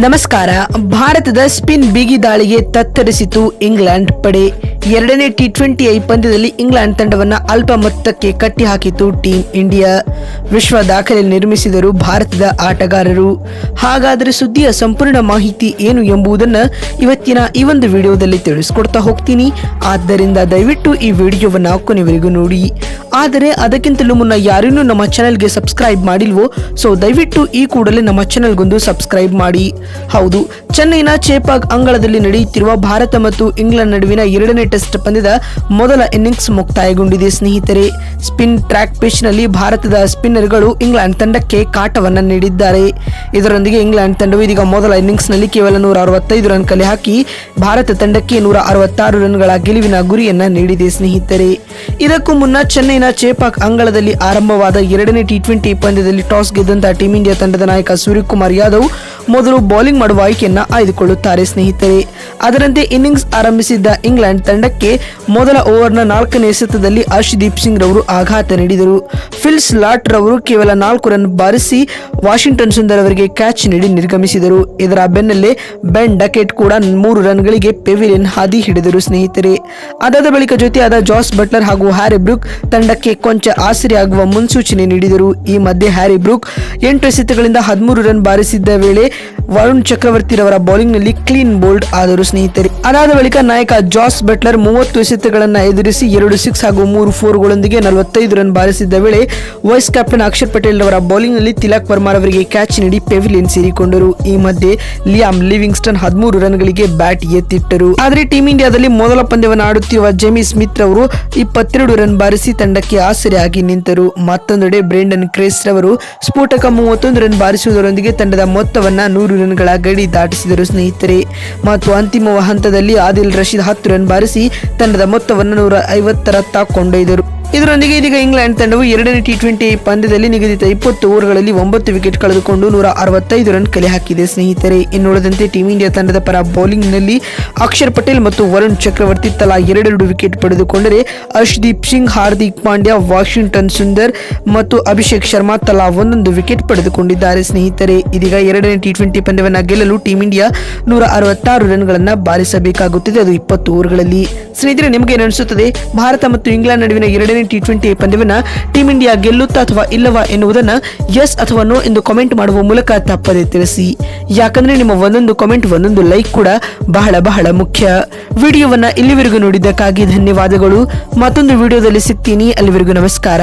ನಮಸ್ಕಾರ. ಭಾರತದ ಸ್ಪಿನ್ ಬಿಗಿ ದಾಳಿಗೆ ತತ್ತರಿಸಿತು ಇಂಗ್ಲೆಂಡ್ ಪಡೆ. ಎರಡನೇ ಟಿ20 ಪಂದ್ಯದಲ್ಲಿ ಇಂಗ್ಲೆಂಡ್ ತಂಡವನ್ನು ಅಲ್ಪ ಮೊತ್ತಕ್ಕೆ ಕಟ್ಟಿಹಾಕಿತು ಟೀಂ ಇಂಡಿಯಾ. ವಿಶ್ವ ದಾಖಲೆ ನಿರ್ಮಿಸಿದರು ಭಾರತದ ಆಟಗಾರರು. ಹಾಗಾದರೆ ಸುದ್ದಿಯ ಸಂಪೂರ್ಣ ಮಾಹಿತಿ ಏನು ಎಂಬುದನ್ನು ಇವತ್ತಿನ ಈ ಒಂದು ವಿಡಿಯೋದಲ್ಲಿ ತಿಳಿಸ್ಕೊಡ್ತಾ ಹೋಗ್ತೀನಿ. ಆದ್ದರಿಂದ ದಯವಿಟ್ಟು ಈ ವಿಡಿಯೋವನ್ನು ಕೊನೆವರೆಗೂ ನೋಡಿ. ಆದರೆ ಅದಕ್ಕಿಂತಲೂ ಮುನ್ನ ಯಾರನ್ನೂ ನಮ್ಮ ಚಾನೆಲ್ಗೆ ಸಬ್ಸ್ಕ್ರೈಬ್ ಮಾಡಿಲ್ವೋ, ಸೊ ದಯವಿಟ್ಟು ಈ ಕೂಡಲೇ ನಮ್ಮ ಚಾನೆಲ್ಗೊಂದು ಸಬ್ಸ್ಕ್ರೈಬ್ ಮಾಡಿ. ಹೌದು, ಚೆನ್ನೈನ ಚೇಪಾಗ್ ಅಂಗಳದಲ್ಲಿ ನಡೆಯುತ್ತಿರುವ ಭಾರತ ಮತ್ತು ಇಂಗ್ಲೆಂಡ್ ನಡುವಿನ ಎರಡನೇ ಟೆಸ್ಟ್ ಪಂದ್ಯದ ಮೊದಲ ಇನ್ನಿಂಗ್ಸ್ ಮುಕ್ತಾಯಗೊಂಡಿದೆ ಸ್ನೇಹಿತರೆ. ಸ್ಪಿನ್ ಟ್ರ್ಯಾಕ್ ಪಿಚ್ನಲ್ಲಿ ಭಾರತದ ಸ್ಪಿನ್ನರ್ಗಳು ಇಂಗ್ಲೆಂಡ್ ತಂಡಕ್ಕೆ ಕಾಟವನ್ನ ನೀಡಿದ್ದಾರೆ. ಇದರೊಂದಿಗೆ ಇಂಗ್ಲೆಂಡ್ ತಂಡವು ಇದೀಗ ಮೊದಲ ಇನ್ನಿಂಗ್ಸ್ನಲ್ಲಿ ಕೇವಲ 165 ರನ್ ಕಲೆ ಹಾಕಿ ಭಾರತ ತಂಡಕ್ಕೆ 166 ರನ್ಗಳ ಗೆಲುವಿನ ಗುರಿಯನ್ನ ನೀಡಿದೆ ಸ್ನೇಹಿತರೆ. ಇದಕ್ಕೂ ಮುನ್ನ ಚೆನ್ನೈನ ಚೇಪಾಕ್ ಅಂಗಳದಲ್ಲಿ ಆರಂಭವಾದ ಎರಡನೇ ಟಿ20 ಪಂದ್ಯದಲ್ಲಿ ಟಾಸ್ ಗೆದ್ದಂತಹ ಟೀಂ ಇಂಡಿಯಾ ತಂಡದ ನಾಯಕ ಸೂರ್ಯಕುಮಾರ್ ಯಾದವ್ ಮೊದಲು ಬೌಲಿಂಗ್ ಮಾಡುವ ಆಯ್ಕೆಯನ್ನ ಆಯ್ದುಕೊಳ್ಳುತ್ತಾರೆ ಸ್ನೇಹಿತರೆ. ಅದರಂತೆ ಇನ್ನಿಂಗ್ಸ್ ಆರಂಭಿಸಿದ್ದ ಇಂಗ್ಲೆಂಡ್ ತಂಡಕ್ಕೆ ಮೊದಲ ಓವರ್ನ 4ನೇ ಎಸೆತದಲ್ಲಿ ಅರ್ಶದೀಪ್ ಸಿಂಗ್ ರವರು ಆಘಾತ ನೀಡಿದರು. ಫಿಲ್ ಸ್ಲಾಟ್ ರವರು ಕೇವಲ 4 ರನ್ ಬಾರಿಸಿ ವಾಷಿಂಗ್ಟನ್ ಸುಂದರ್ ಅವರಿಗೆ ಕ್ಯಾಚ್ ನೀಡಿ ನಿರ್ಗಮಿಸಿದರು. ಇದರ ಬೆನ್ನಲ್ಲೇ ಬೆನ್ ಡಕೆಟ್ ಕೂಡ 3 ರನ್ಗಳಿಗೆ ಪೆವಿಲಿಯನ್ ಹಾದಿ ಹಿಡಿದರು ಸ್ನೇಹಿತರೆ. ಅದಾದ ಬಳಿಕ ಜೊತೆಯಾದ ಜಾಸ್ ಬಟ್ಲರ್ ಹಾಗೂ ಹ್ಯಾರಿ ಬ್ರೂಕ್ ತಂಡಕ್ಕೆ ಕೊಂಚ ಆಸರೆಯಾಗುವ ಮುನ್ಸೂಚನೆ ನೀಡಿದರು. ಈ ಮಧ್ಯೆ ಹ್ಯಾರಿ ಬ್ರೂಕ್ 8 ಎಸೆತಗಳಿಂದ 13 ರನ್ ಬಾರಿಸಿದ್ದ ವೇಳೆ ವರುಣ್ ಚಕ್ರವರ್ತಿ ರವರ ಬೌಲಿಂಗ್ ನಲ್ಲಿ ಕ್ಲೀನ್ ಬೋಲ್ಡ್ ಆದರು ಸ್ನೇಹಿತರೆ. ಅದಾದ ಬಳಿಕ ನಾಯಕ ಜಾಸ್ ಬಟ್ಲರ್ 30 ಎಸೆತಗಳನ್ನು ಎದುರಿಸಿ 2 ಸಿಕ್ಸ್ ಹಾಗೂ 3 4ಗಳೊಂದಿಗೆ 45 ರನ್ ಬಾರಿಸಿದ್ದ ವೇಳೆ ವೈಸ್ ಕ್ಯಾಪ್ಟನ್ ಅಕ್ಷರ್ ಪಟೇಲ್ ರವರ ಬೌಲಿಂಗ್ ನಲ್ಲಿ ತಿಲಕ್ ವರ್ಮಾ ರವರಿಗೆ ಕ್ಯಾಚ್ ನೀಡಿ ಪೆವಿಲಿಯನ್ ಸೇರಿಕೊಂಡರು. ಈ ಮಧ್ಯೆ ಲಿಯಾಮ್ ಲಿವಿಂಗ್ಸ್ಟನ್ 13 ರನ್ಗಳಿಗೆ ಬ್ಯಾಟ್ ಎತ್ತಿಟ್ಟರು. ಆದರೆ ಟೀಂ ಇಂಡಿಯಾದಲ್ಲಿ ಮೊದಲ ಪಂದ್ಯವನ್ನು ಆಡುತ್ತಿರುವ ಜೇಮಿ ಸ್ಮಿತ್ ರವರು 22 ರನ್ ಬಾರಿಸಿ ತಂಡಕ್ಕೆ ಆಸರೆಯಾಗಿ ನಿಂತರು. ಮತ್ತೊಂದೆಡೆ ಬ್ರೆಂಡನ್ ಕ್ರೇಸ್ ರವರು ಸ್ಫೋಟಕ 31 ರನ್ ಬಾರಿಸುವುದರೊಂದಿಗೆ ತಂಡದ ಮೊತ್ತವನ್ನ 100 ರನ್ಗಳ ಗಡಿ ದಾಟಿಸಿದರು ಸ್ನೇಹಿತರೆ. ಮತ್ತು ಅಂತಿಮ ಹಂತದಲ್ಲಿ ಆದಿಲ್ ರಶೀದ್ 10 ರನ್ ಬಾರಿಸಿ ತಂಡದ ಮೊತ್ತವನ್ನು 150ರತ್ತ ಕೊಂಡೊಯ್ದರು. ಇದರೊಂದಿಗೆ ಇದೀಗ ಇಂಗ್ಲೆಂಡ್ ತಂಡವು ಎರಡನೇ ಟಿ20 ಪಂದ್ಯದಲ್ಲಿ ನಿಗದಿತ 20 ಓವರ್ಗಳಲ್ಲಿ 9 ವಿಕೆಟ್ ಕಳೆದುಕೊಂಡು 165 ರನ್ ಕಲೆ ಹಾಕಿದೆ ಸ್ನೇಹಿತರೆ. ಇನ್ನುಳಿದಂತೆ ಟೀಂ ಇಂಡಿಯಾ ತಂಡದ ಪರ ಬೌಲಿಂಗ್ ನಲ್ಲಿ ಅಕ್ಷರ್ ಪಟೇಲ್ ಮತ್ತು ವರುಣ್ ಚಕ್ರವರ್ತಿ ತಲಾ 2 ವಿಕೆಟ್ ಪಡೆದುಕೊಂಡರೆ ಅರ್ಶದೀಪ್ ಸಿಂಗ್, ಹಾರ್ದಿಕ್ ಪಾಂಡ್ಯ, ವಾಷಿಂಗ್ಟನ್ ಸುಂದರ್ ಮತ್ತು ಅಭಿಷೇಕ್ ಶರ್ಮಾ ತಲಾ 1 ವಿಕೆಟ್ ಪಡೆದುಕೊಂಡಿದ್ದಾರೆ ಸ್ನೇಹಿತರೆ. ಇದೀಗ ಎರಡನೇ ಟಿ20 ಪಂದ್ಯವನ್ನು ಗೆಲ್ಲಲು ಟೀಂ ಇಂಡಿಯಾ 166 ರನ್ಗಳನ್ನು ಬಾರಿಸಬೇಕಾಗುತ್ತದೆ, ಅದು 20 ಓವರ್ಗಳಲ್ಲಿ. ಸ್ನೇಹಿತರೆ, ನಿಮಗೆ ಅನಿಸುತ್ತದೆ ಭಾರತ ಮತ್ತು ಇಂಗ್ಲೆಂಡ್ ನಡುವಿನ ಎರಡನೇ ಟಿ20 ಪಂದ್ಯವನ್ನ ಟೀಂ ಇಂಡಿಯಾ ಗೆಲ್ಲುತ್ತಾ ಅಥವಾ ಇಲ್ಲವಾ ಎನ್ನುವುದನ್ನು ಎಸ್ ಅಥವಾ ನೋ ಎಂದು ಕಾಮೆಂಟ್ ಮಾಡುವ ಮೂಲಕ ತಪ್ಪದೆ ತಿಳಿಸಿ. ಯಾಕಂದ್ರೆ ನಿಮ್ಮ ಒಂದೊಂದು ಕಾಮೆಂಟ್, ಒಂದೊಂದು ಲೈಕ್ ಕೂಡ ಬಹಳ ಬಹಳ ಮುಖ್ಯ. ವಿಡಿಯೋವನ್ನ ಇಲ್ಲಿವರೆಗೂ ನೋಡಿದ್ದಕ್ಕಾಗಿ ಧನ್ಯವಾದಗಳು. ಮತ್ತೊಂದು ವಿಡಿಯೋದಲ್ಲಿ ಸಿಗ್ತೀನಿ. ಅಲ್ಲಿವರೆಗೂ ನಮಸ್ಕಾರ.